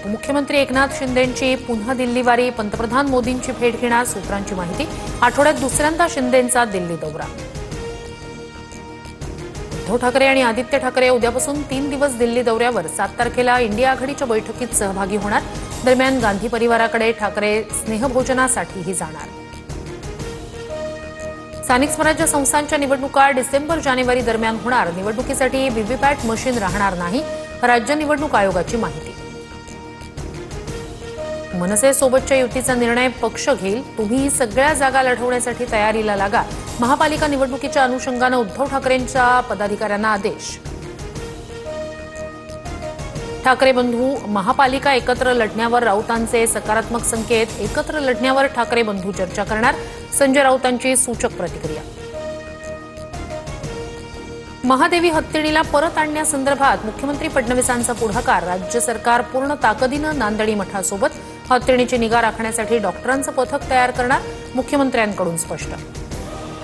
मुख्यमंत्री एकनाथ शिंदेंची पुन्हा दिल्लीवारी, पंतप्रधान मोदींची भेट घेणार, सूत्रांची माहिती। आठवड्यात दुसऱ्यांदा शिंदेंचा दिल्ली दौरा। उद्धव ठाकरे आणि आदित्य ठाकरे उद्यापासून 3 दिवस दिल्ली दौऱ्यावर। 7 तारखेला इंडिया आघाडीच्या बैठकीत सहभागी होणार। दरम्यान गांधी परिवाराकडे ठाकरे स्नेहभोजनासाठीही जाणार। स्थानिक स्वराज्य संस्थांच्या निवडणुका डिसेंबर-जानेवारी दरम्यान होणार। निवडणुकीसाठी व्हीव्हीपॅट मशीन राहणार नाही, राज्य निवडणूक आयोगाची माहिती। मनसेसोबतच्या युतीचा निर्णय पक्ष घेईल, तुम्ही सगळ्या जागा लढवण्यासाठी तयारीला लागा। महापालिका निवडणुकीच्या अनुषंगानं उद्धव ठाकरेंच्या पदाधिकाऱ्यांना आदेश। ठाकरे बंधू महापालिका एकत्र लढण्यावर राऊतांचे सकारात्मक संकेत। एकत्र लढण्यावर ठाकरे बंधू चर्चा करणार, संजय राऊतांची सूचक प्रतिक्रिया। महादेवी हत्तीणीला परत आणण्यासंदर्भात मुख्यमंत्री फडणवीसांचा पुढाकार। राज्य सरकार पूर्ण ताकदीनं नांदणी मठासोबत हत्तीणीची निगा राखण्यासाठी डॉक्टरांचं पथक तयार करणार, मुख्यमंत्र्यांकडून स्पष्ट।